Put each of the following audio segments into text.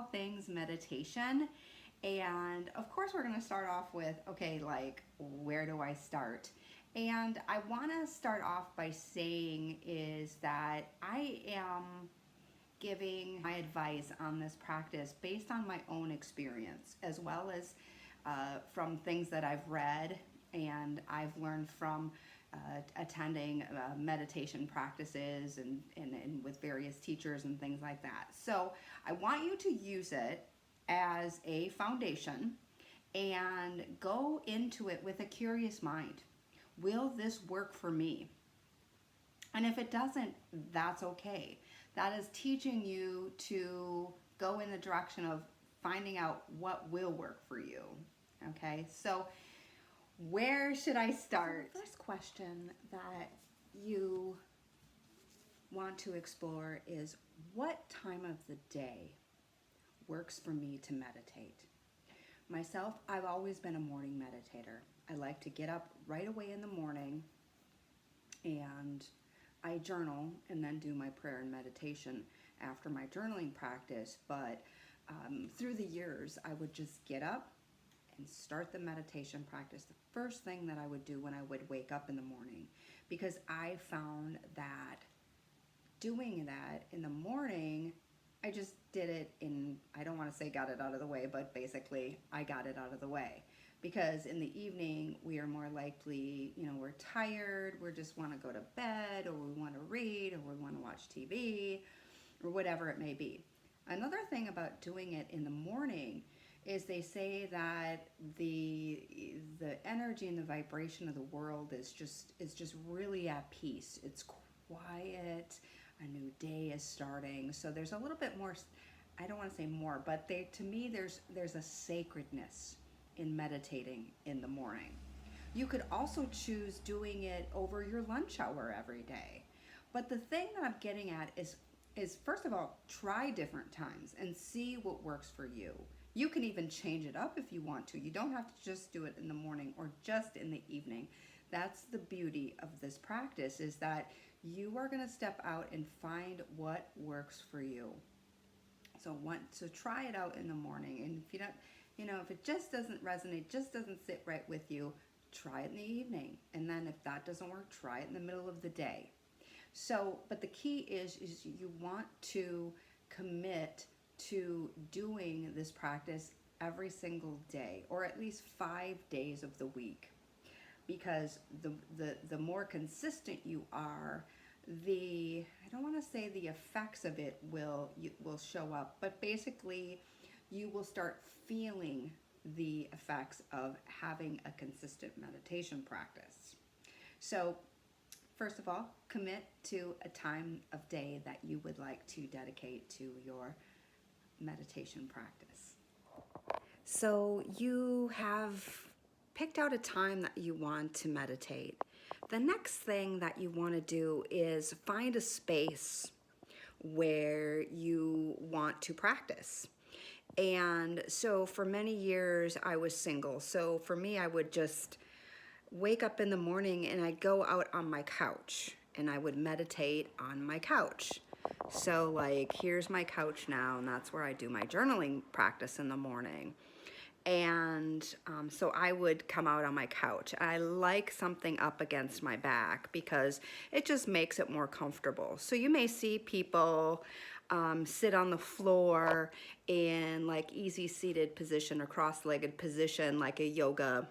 all things meditation. And of course, we're going to start off with, okay, like, where do I start? And I want to start off by saying is that I am giving my advice on this practice based on my own experience, as well as from things that I've read and I've learned from attending meditation practices and with various teachers and things like that. So I want you to use it as a foundation and go into it with a curious mind. Will this work for me? And if it doesn't, that's okay. That is teaching you to go in the direction of finding out what will work for you. Okay, so where should I start? So the first question that you want to explore is, what time of the day works for me to meditate? Myself, I've always been a morning meditator. I like to get up right away in the morning and I journal and then do my prayer and meditation after my journaling practice. But through the years, I would just get up and start the meditation practice the first thing that I would do when I would wake up in the morning, because I found that doing that in the morning, I just did it in, I don't want to say got it out of the way, but basically I got it out of the way. Because in the evening, we are more likely, we're tired, we just want to go to bed, or we want to read, or we want to watch TV, or whatever it may be. Another thing about doing it in the morning is they say that the energy and the vibration of the world is just really at peace. It's quiet. A new day is starting. So there's a little bit more, I don't want to say more, but to me there's a sacredness in meditating in the morning. You could also choose doing it over your lunch hour every day. But the thing that I'm getting at is first of all, try different times and see what works for you. You can even change it up if you want to. You don't have to just do it in the morning or just in the evening. That's the beauty of this practice, is that you are going to step out and find what works for you. So try it out in the morning. And if you don't, if it just doesn't resonate, just doesn't sit right with you, try it in the evening. And then if that doesn't work, try it in the middle of the day. So, but the key is you want to commit to doing this practice every single day, or at least 5 days of the week. Because the more consistent you are, I don't want to say the effects of it will show up, but basically you will start feeling the effects of having a consistent meditation practice. So first of all, commit to a time of day that you would like to dedicate to your meditation practice. So you have picked out a time that you want to meditate. The next thing that you want to do is find a space where you want to practice. And so for many years I was single. So for me, I would just wake up in the morning and I'd go out on my couch and I would meditate on my couch. So like, here's my couch now, and that's where I do my journaling practice in the morning. And so I would come out on my couch. I like something up against my back because it just makes it more comfortable. So you may see people sit on the floor in like easy seated position or cross-legged position, like a yoga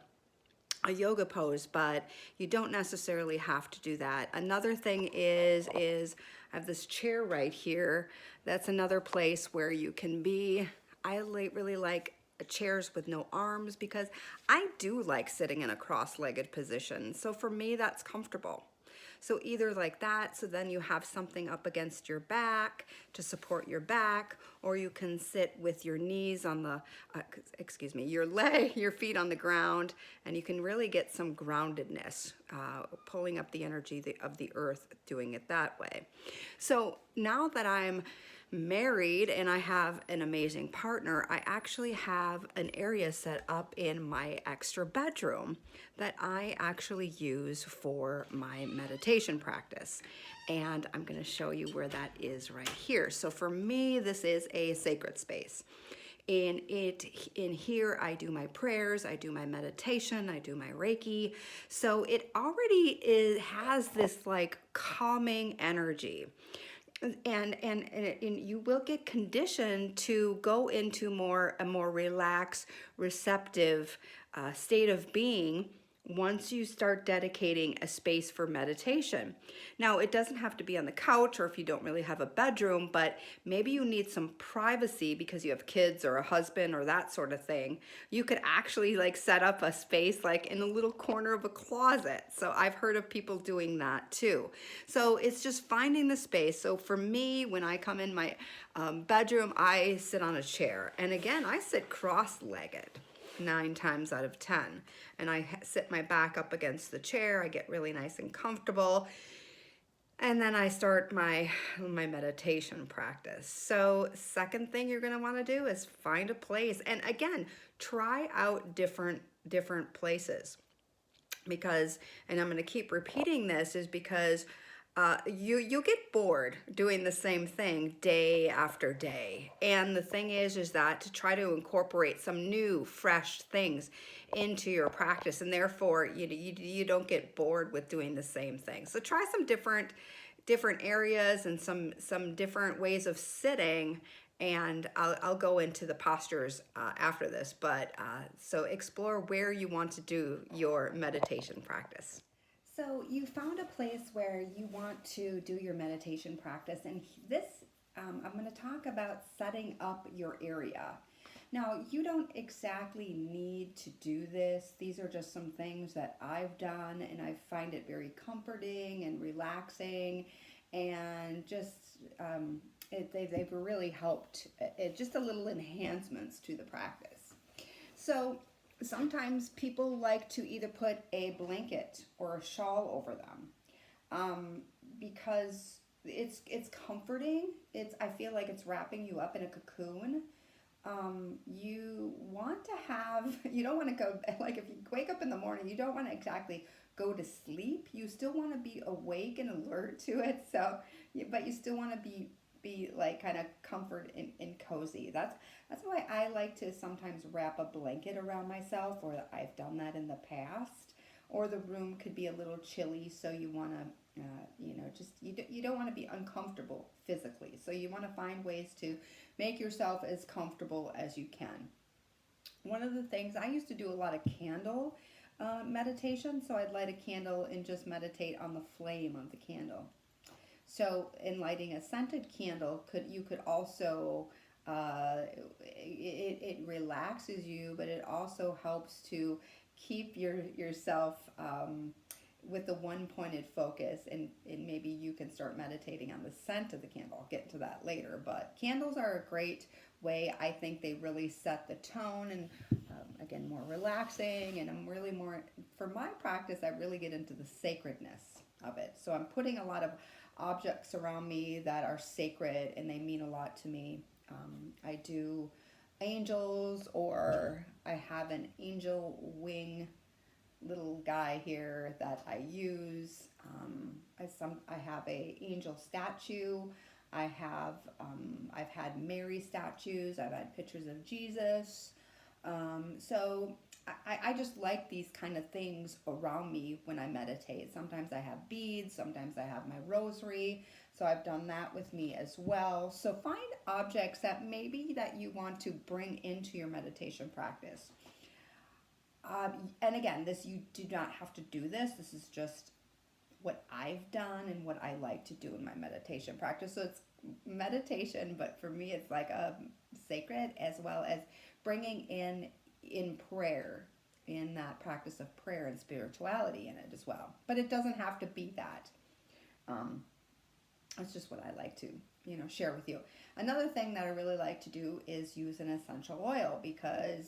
pose, but you don't necessarily have to do that. Another thing is I have this chair right here. That's another place where you can be. I really like chairs with no arms because I do like sitting in a cross-legged position. So for me, that's comfortable. So either like that, so then you have something up against your back to support your back, or you can sit with your knees on the, your feet on the ground, and you can really get some groundedness, pulling up the energy of the earth, doing it that way. So now that I'm married and I have an amazing partner, I actually have an area set up in my extra bedroom that I actually use for my meditation practice. And I'm going to show you where that is right here. So for me, this is a sacred space. In here, I do my prayers, I do my meditation, I do my Reiki. So it already has this like calming energy. And you will get conditioned to go into a more relaxed, receptive state of being once you start dedicating a space for meditation. Now, it doesn't have to be on the couch or if you don't really have a bedroom, but maybe you need some privacy because you have kids or a husband or that sort of thing. You could actually like set up a space like in a little corner of a closet. So I've heard of people doing that too. So it's just finding the space. So for me, when I come in my bedroom, I sit on a chair. And again, I sit cross-legged 9 times out of 10. And I sit my back up against the chair. I get really nice and comfortable. And then I start my meditation practice. So second thing you're going to want to do is find a place. And again, try out different places. Because, and I'm going to keep repeating this, is because you'll get bored doing the same thing day after day. And the thing is that to try to incorporate some new, fresh things into your practice, and therefore you don't get bored with doing the same thing. So try some different areas and some different ways of sitting. And I'll go into the postures after this, but so explore where you want to do your meditation practice. So you found a place where you want to do your meditation practice, and this, I'm going to talk about setting up your area. Now, you don't exactly need to do this. These are just some things that I've done, and I find it very comforting and relaxing, and just they've really helped, just a little enhancements to the practice. So sometimes people like to either put a blanket or a shawl over them because it's comforting. I feel like it's wrapping you up in a cocoon. You want to have, you don't want to go, like if you wake up in the morning, you don't want to exactly go to sleep. You still want to be awake and alert to it. So, but you still want to be like kind of comfort and cozy. That's why I like to sometimes wrap a blanket around myself, or I've done that in the past. Or the room could be a little chilly, so you want to, you don't want to be uncomfortable physically. So you want to find ways to make yourself as comfortable as you can. One of the things, I used to do a lot of candle meditation, so I'd light a candle and just meditate on the flame of the candle. So in lighting a scented candle, you could also, it relaxes you, but it also helps to keep yourself with the one pointed focus, and maybe you can start meditating on the scent of the candle. I'll get into that later, but candles are a great way. I think they really set the tone, and again, more relaxing, and I'm really more, for my practice, I really get into the sacredness of it. So I'm putting a lot of objects around me that are sacred and they mean a lot to me. I do angels, or I have an angel wing little guy here that I use. I have a angel statue. I've had Mary statues. I've had pictures of Jesus. So I just like these kind of things around me when I meditate. Sometimes I have beads, sometimes I have my rosary, so I've done that with me as well. So find objects that you want to bring into your meditation practice. And again, you do not have to do this. This is just what I've done and what I like to do in my meditation practice. So it's meditation, but for me it's like a sacred, as well as bringing in prayer, in that practice of prayer and spirituality in it as well. But it doesn't have to be that. That's just what I like to share with you. Another thing that I really like to do is use an essential oil, because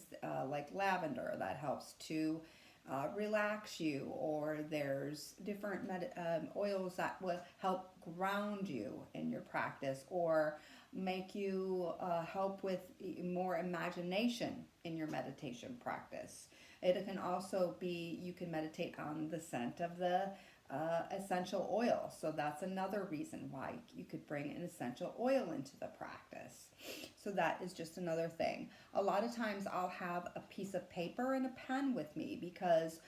like lavender, that helps to relax you, or there's different oils that will help ground you in your practice, or make you help with more imagination in your meditation practice. It can also be, you can meditate on the scent of the essential oil. So that's another reason why you could bring an essential oil into the practice. So that is just another thing. A lot of times I'll have a piece of paper and a pen with me because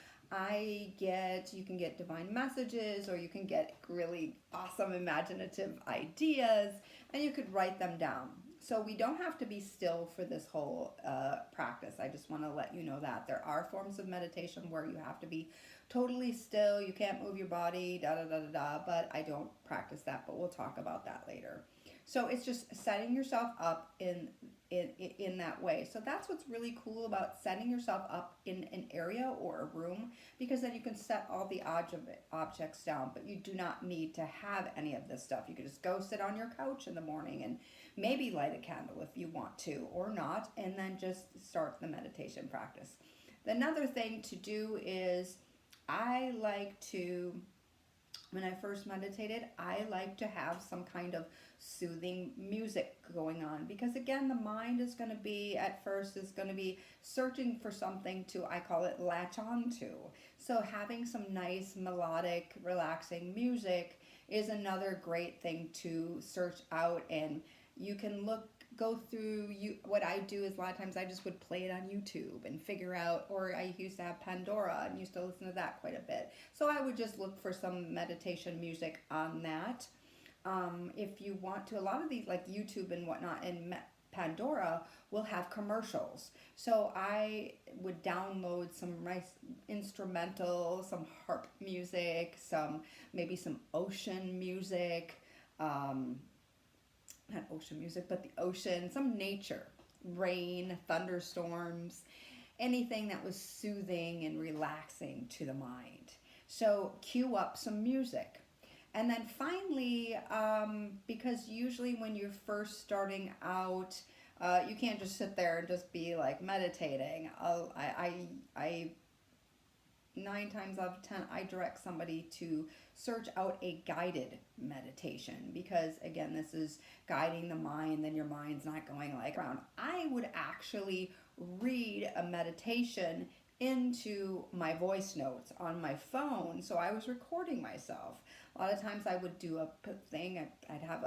you can get divine messages, or you can get really awesome imaginative ideas, and you could write them down. So we don't have to be still for this whole practice. I just want to let you know that there are forms of meditation where you have to be totally still. You can't move your body, da da da da da. But I don't practice that. But we'll talk about that later. So it's just setting yourself up in that way. So that's what's really cool about setting yourself up in an area or a room, because then you can set all the objects down, but you do not need to have any of this stuff. You can just go sit on your couch in the morning and maybe light a candle if you want to, or not, and then just start the meditation practice. Another thing to do is, when I first meditated, I like to have some kind of soothing music going on, because again, the mind is going to be, at first, is going to be searching for something to, I call it, latch on to. So having some nice melodic, relaxing music is another great thing to search out. And you can go through, what I do is a lot of times I just would play it on YouTube and figure out, or I used to have Pandora and used to listen to that quite a bit. So I would just look for some meditation music on that. If you want to, a lot of these like YouTube and whatnot and Pandora will have commercials. So I would download some nice instrumental, some harp music, maybe some ocean music, not ocean music, but the ocean, some nature, rain, thunderstorms, anything that was soothing and relaxing to the mind. So cue up some music. And then finally, because usually when you're first starting out, you can't just sit there and just be like meditating. I 9 times out of 10, I direct somebody to search out a guided meditation, because again, this is guiding the mind, then your mind's not going like around. I would actually read a meditation into my voice notes on my phone, so I was recording myself. A lot of times I would do a thing, I'd have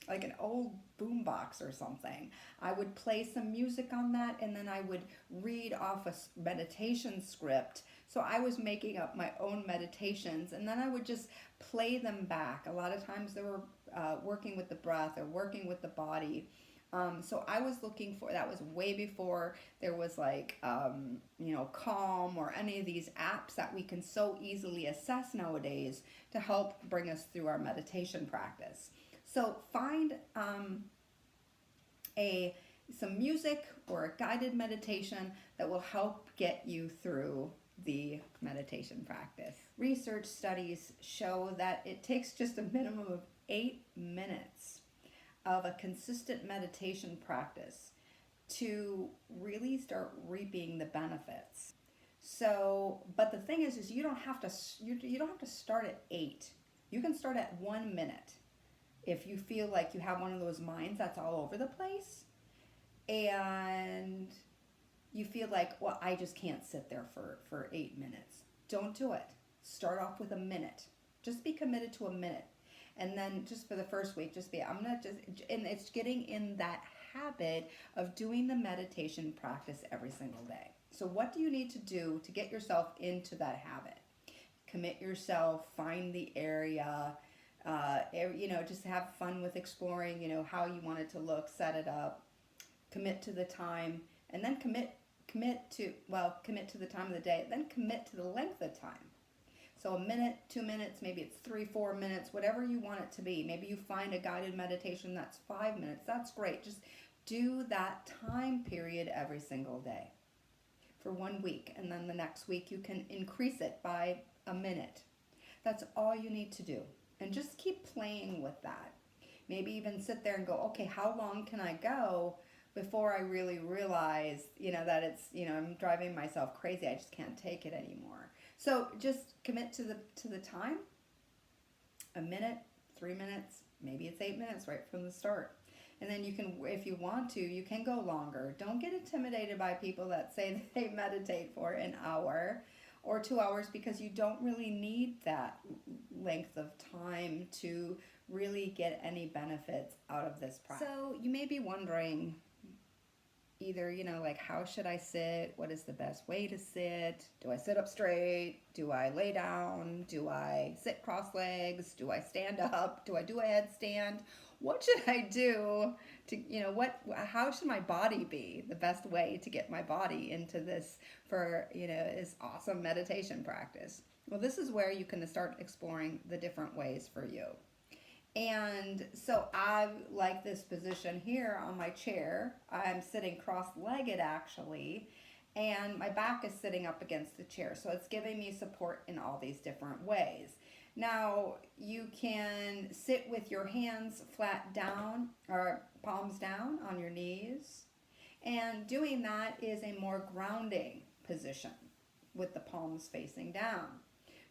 an old boombox or something. I would play some music on that, and then I would read off a meditation script. So I was making up my own meditations, and then I would just play them back. A lot of times they were working with the breath or working with the body. So I was looking for, that was way before there was like, Calm or any of these apps that we can so easily assess nowadays to help bring us through our meditation practice. So find some music or a guided meditation that will help get you through the meditation practice. Research studies show that it takes just a minimum of 8 minutes of a consistent meditation practice to really start reaping the benefits. So, but the thing is you don't have to start at 8. You can start at 1 minute. If you feel like you have one of those minds that's all over the place, and you feel like, well, I just can't sit there for 8 minutes. Don't do it. Start off with a minute. Just be committed to a minute. And then just for the first week, and it's getting in that habit of doing the meditation practice every single day. So what do you need to do to get yourself into that habit? Commit yourself, find the area, just have fun with exploring, how you want it to look, set it up, commit to the time, and then commit to the time of the day, then commit to the length of time. So a minute, 2 minutes, maybe it's 3-4 minutes, whatever you want it to be. Maybe you find a guided meditation that's 5 minutes. That's great. Just do that time period every single day for 1 week. And then the next week you can increase it by a minute. That's all you need to do. And just keep playing with that. Maybe even sit there and go, okay, how long can I go before I really realize, that it's, I'm driving myself crazy. I just can't take it anymore. So just commit to the time, a minute, 3 minutes, maybe it's 8 minutes right from the start. And then you can, if you want to, you can go longer. Don't get intimidated by people that say that they meditate for an hour or 2 hours, because you don't really need that length of time to really get any benefits out of this practice. So you may be wondering, either, like, how should I sit? What is the best way to sit? Do I sit up straight? Do I lay down? Do I sit cross legs? Do I stand up? Do I do a headstand? What should I do to, how should my body be the best way to get my body into this for, this awesome meditation practice? Well, this is where you can start exploring the different ways for you. And so I like this position here on my chair. I'm sitting cross-legged actually, and my back is sitting up against the chair. So it's giving me support in all these different ways. Now you can sit with your hands flat down or palms down on your knees. And doing that is a more grounding position with the palms facing down.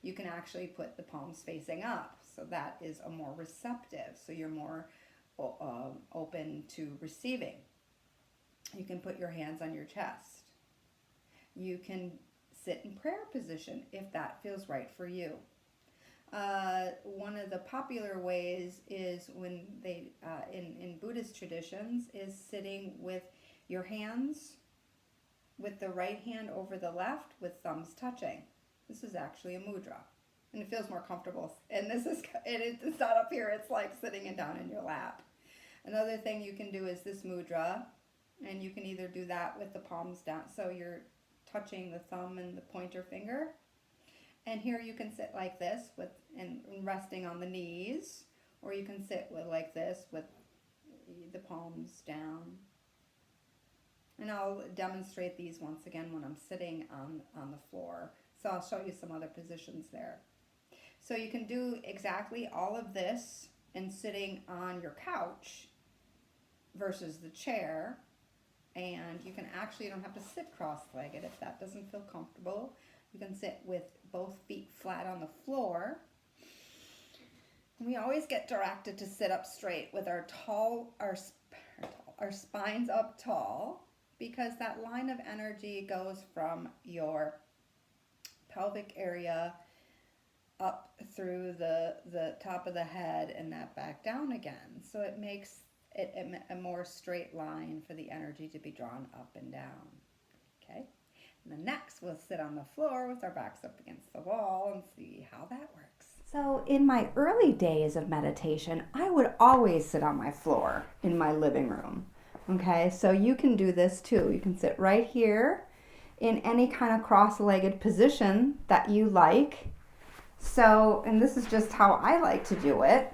You can actually put the palms facing up. So that is a more receptive. So you're more open to receiving. You can put your hands on your chest. You can sit in prayer position if that feels right for you. One of the popular ways is when they, in Buddhist traditions, is sitting with your hands, with the right hand over the left, with thumbs touching. This is actually a mudra, and it feels more comfortable. And it's not up here, it's like sitting it down in your lap. Another thing you can do is this mudra, and you can either do that with the palms down, so you're touching the thumb and the pointer finger. And here you can sit like this and resting on the knees, or you can sit like this with the palms down. And I'll demonstrate these once again when I'm sitting on the floor. So I'll show you some other positions there. So you can do exactly all of this in sitting on your couch versus the chair. And you don't have to sit cross-legged if that doesn't feel comfortable. You can sit with both feet flat on the floor. And we always get directed to sit up straight with our spines up tall, because that line of energy goes from your pelvic area up through the top of the head and that back down again. So it makes it a more straight line for the energy to be drawn up and down. Okay? And then next we'll sit on the floor with our backs up against the wall and see how that works. So in my early days of meditation, I would always sit on my floor in my living room. Okay, so you can do this too. You can sit right here in any kind of cross-legged position that you like. So, and this is just how I like to do it.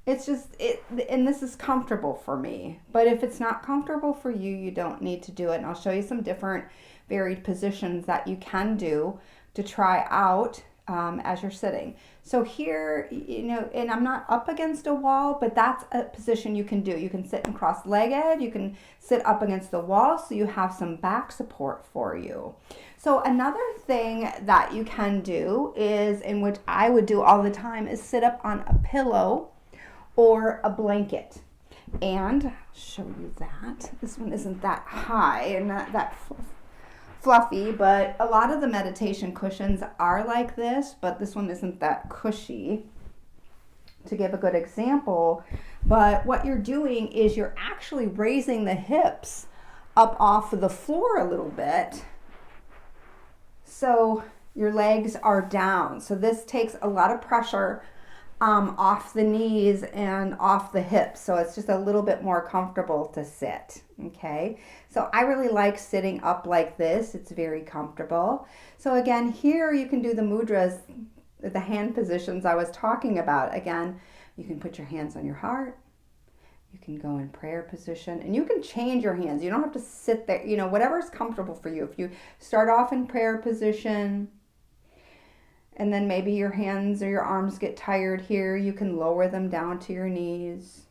And this is comfortable for me. But if it's not comfortable for you, you don't need to do it. And I'll show you some different varied positions that you can do to try out as you're sitting. So here, and I'm not up against a wall, but that's a position you can do. You can sit in cross-legged, you can sit up against the wall, so you have some back support for you. So another thing that you can do is, in which I would do all the time, is sit up on a pillow or a blanket. And I'll show you that. This one isn't that high and not that fluffy, but a lot of the meditation cushions are like this, but this one isn't that cushy, to give a good example. But what you're doing is you're actually raising the hips up off of the floor a little bit, so your legs are down. So this takes a lot of pressure off the knees and off the hips, so it's just a little bit more comfortable to sit. Okay, so I really like sitting up like this. It's very comfortable. So again, here you can do the mudras, the hand positions I was talking about. Again, you can put your hands on your heart. You can go in prayer position, and you can change your hands. You don't have to sit there, whatever's comfortable for you. If you start off in prayer position, and then maybe your hands or your arms get tired here, you can lower them down to your knees.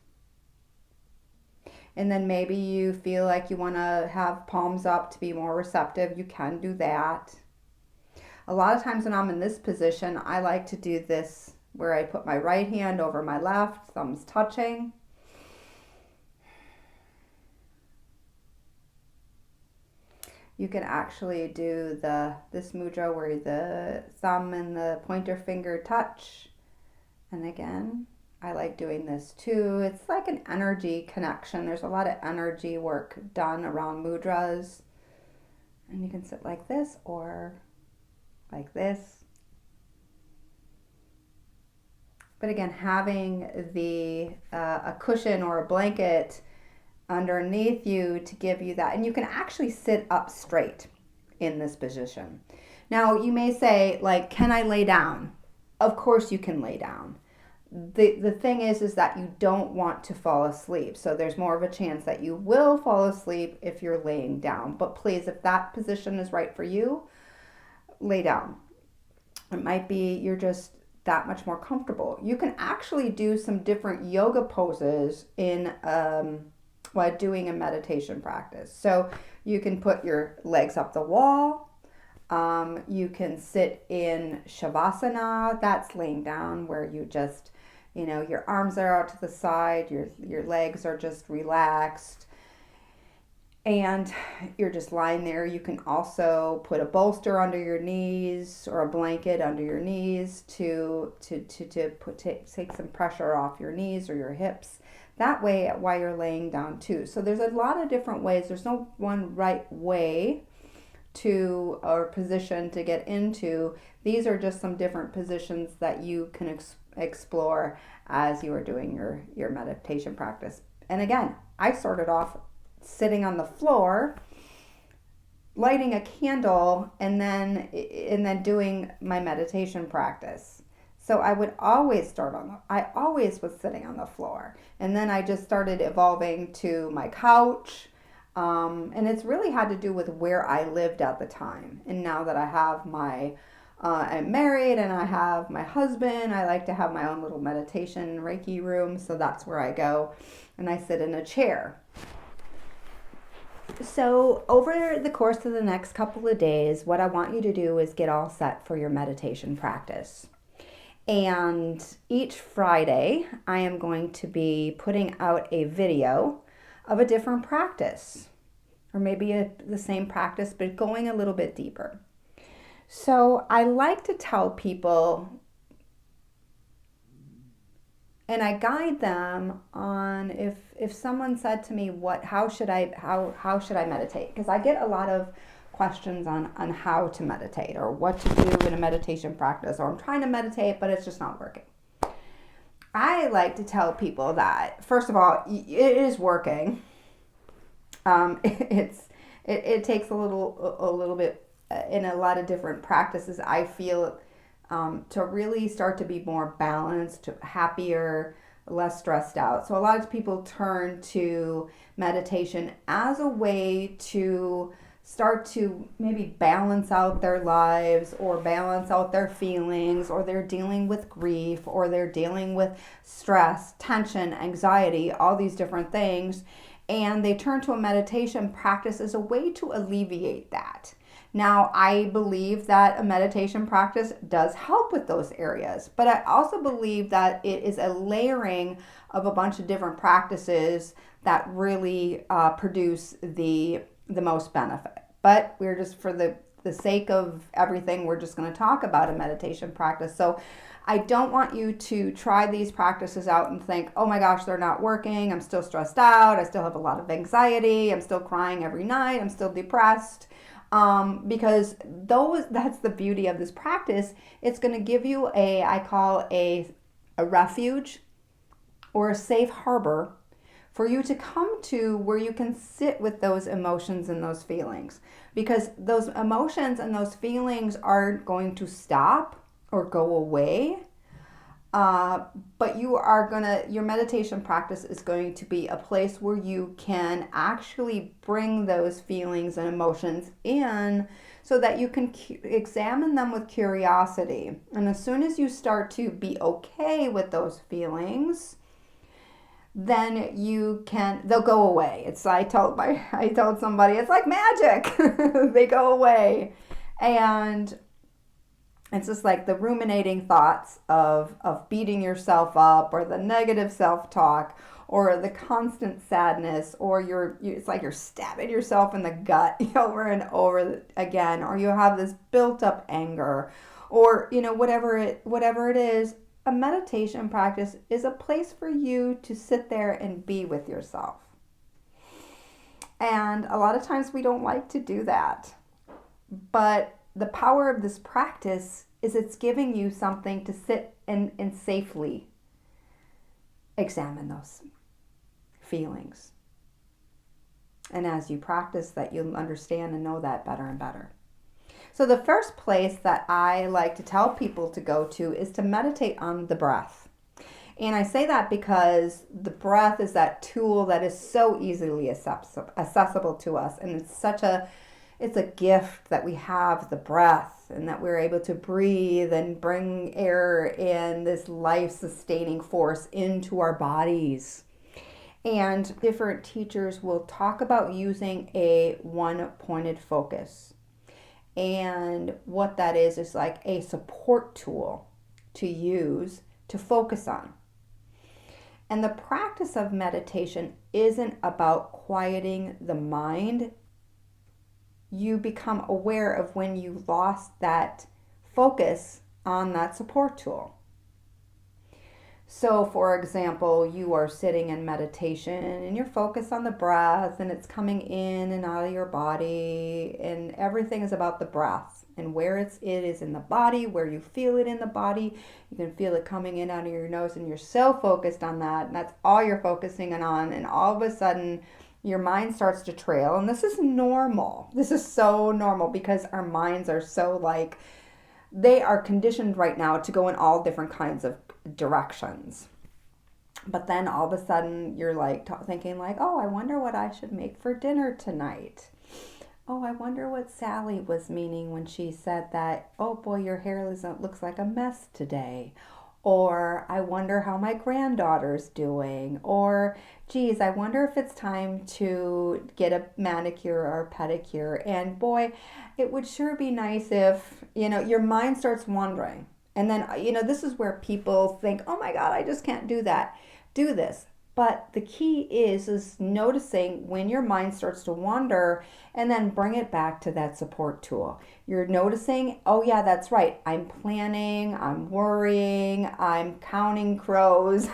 And then maybe you feel like you want to have palms up to be more receptive. You can do that. A lot of times when I'm in this position, I like to do this where I put my right hand over my left, thumbs touching. You can actually do this mudra where the thumb and the pointer finger touch. And again, I like doing this too. It's like an energy connection. There's a lot of energy work done around mudras. And you can sit like this or like this. But again, having a cushion or a blanket underneath you to give you that. And you can actually sit up straight in this position. Now, you may say, like, can I lay down? Of course you can lay down. The thing is that you don't want to fall asleep. So there's more of a chance that you will fall asleep if you're laying down. But please, if that position is right for you, lay down. It might be you're just that much more comfortable. You can actually do some different yoga poses in while doing a meditation practice. So you can put your legs up the wall. You can sit in Shavasana. That's laying down where you just, your arms are out to the side, your legs are just relaxed, and you're just lying there. You can also put a bolster under your knees or a blanket under your knees to take some pressure off your knees or your hips. That way, while you're laying down too. So there's a lot of different ways. There's no one right way to or position to get into. These are just some different positions that you can explore as you are doing your meditation practice. And again, I started off sitting on the floor, lighting a candle, and then doing my meditation practice. So I would always I always was sitting on the floor. And then I just started evolving to my couch. And it's really had to do with where I lived at the time. And now that I have I'm married and I have my husband, I like to have my own little meditation Reiki room. So that's where I go and I sit in a chair. So over the course of the next couple of days, what I want you to do is get all set for your meditation practice. And each Friday, I am going to be putting out a video of a different practice, or maybe the same practice, but going a little bit deeper. So I like to tell people, and I guide them on if someone said to me, how should I meditate? Because I get a lot of questions on how to meditate or what to do in a meditation practice, or I'm trying to meditate, but it's just not working. I like to tell people that, first of all, it is working. It takes a little bit in a lot of different practices, I feel, to really start to be more balanced, happier, less stressed out. So a lot of people turn to meditation as a way to start to maybe balance out their lives or balance out their feelings, or they're dealing with grief, or they're dealing with stress, tension, anxiety, all these different things. And they turn to a meditation practice as a way to alleviate that. Now, I believe that a meditation practice does help with those areas, but I also believe that it is a layering of a bunch of different practices that really produce the most benefit. But we're just, for the sake of everything, we're just going to talk about a meditation practice. So I don't want you to try these practices out and think, oh my gosh, they're not working. I'm still stressed out. I still have a lot of anxiety. I'm still crying every night. I'm still depressed. Because that's the beauty of this practice. It's going to give you I call a refuge or a safe harbor for you to come to, where you can sit with those emotions and those feelings. Because those emotions and those feelings aren't going to stop or go away. But your meditation practice is going to be a place where you can actually bring those feelings and emotions in, so that you can examine them with curiosity. And as soon as you start to be okay with those feelings, then they'll go away. I told somebody, it's like magic. They go away. And it's just like the ruminating thoughts of beating yourself up, or the negative self-talk, or the constant sadness, or it's like you're stabbing yourself in the gut over and over again, or you have this built up anger, or whatever it is. A meditation practice is a place for you to sit there and be with yourself. And a lot of times we don't like to do that. But the power of this practice is it's giving you something to sit and safely examine those feelings. And as you practice that, you'll understand and know that better and better. So the first place that I like to tell people to go to is to meditate on the breath. And I say that because the breath is that tool that is so easily accessible to us. And it's a gift that we have, the breath, and that we're able to breathe and bring air and this life-sustaining force into our bodies. And different teachers will talk about using a one-pointed focus. And what that is like a support tool to use to focus on. And the practice of meditation isn't about quieting the mind. You become aware of when you lost that focus on that support tool. So, for example, you are sitting in meditation and you're focused on the breath and it's coming in and out of your body, and everything is about the breath and where it is in the body, where you feel it in the body. You can feel it coming in out of your nose and you're so focused on that, and that's all you're focusing on, and all of a sudden your mind starts to trail. And this is normal. This is so normal because our minds are so they are conditioned right now to go in all different kinds of directions. But then all of a sudden you're thinking oh, I wonder what I should make for dinner tonight. Oh, I wonder what Sally was meaning when she said that, oh boy, your hair looks like a mess today. Or I wonder how my granddaughter's doing. Or, geez, I wonder if it's time to get a manicure or pedicure. And boy, it would sure be nice if, your mind starts wandering. And then, this is where people think, oh my God, I just can't do that. Do this. But the key is noticing when your mind starts to wander and then bring it back to that support tool. You're noticing, oh yeah, that's right. I'm planning, I'm worrying, I'm counting crows,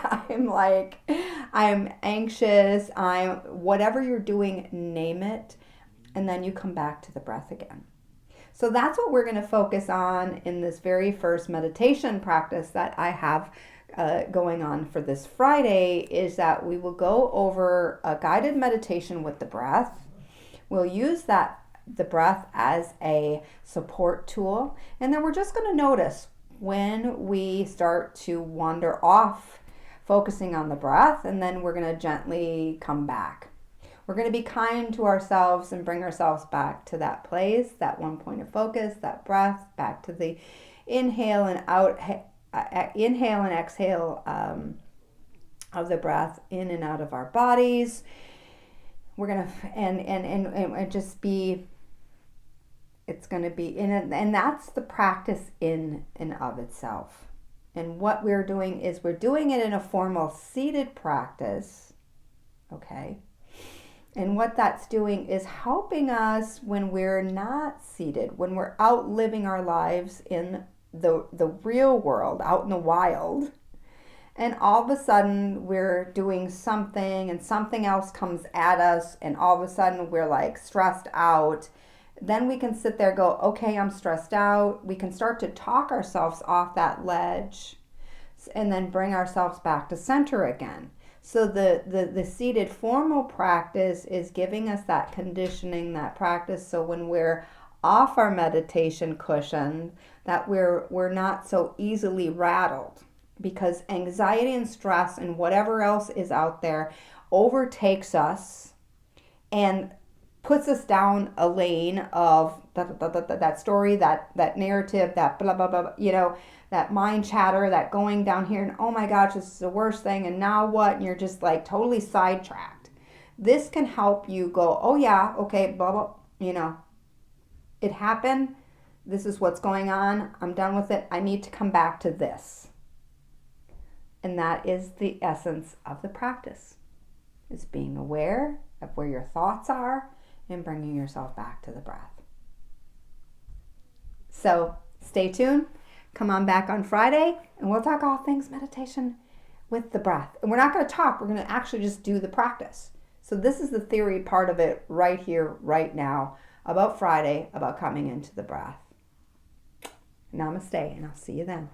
I'm anxious, whatever you're doing, name it. And then you come back to the breath again. So that's what we're going to focus on in this very first meditation practice that I have going on for this Friday, is that we will go over a guided meditation with the breath. We'll use the breath as a support tool, and then we're just going to notice when we start to wander off focusing on the breath, and then we're going to gently come back. We're going to be kind to ourselves and bring ourselves back to that place, that one point of focus, that breath, back to the inhale and exhale of the breath in and out of our bodies. We're gonna and just be. It's gonna be in it, and that's the practice in and of itself. And what we're doing is we're doing it in a formal seated practice, okay. And what that's doing is helping us when we're not seated, when we're out living our lives in the real world, out in the wild, and all of a sudden we're doing something and something else comes at us, and all of a sudden we're stressed out. Then we can sit there and go, okay, I'm stressed out. We can start to talk ourselves off that ledge and then bring ourselves back to center again. So the seated formal practice is giving us that conditioning, that practice, so when we're off our meditation cushion, that we're not so easily rattled, because anxiety and stress and whatever else is out there overtakes us and puts us down a lane of that story, that narrative, that blah, blah, blah, that mind chatter, that going down here and, oh my gosh, this is the worst thing, and now what? And you're just totally sidetracked. This can help you go, oh yeah, okay, blah, blah, it happened. This is what's going on. I'm done with it. I need to come back to this. And that is the essence of the practice. is being aware of where your thoughts are and bringing yourself back to the breath. So stay tuned. Come on back on Friday and we'll talk all things meditation with the breath. And we're not going to talk, we're going to actually just do the practice. So this is the theory part of it right here, right now, about Friday, about coming into the breath. Namaste, and I'll see you then.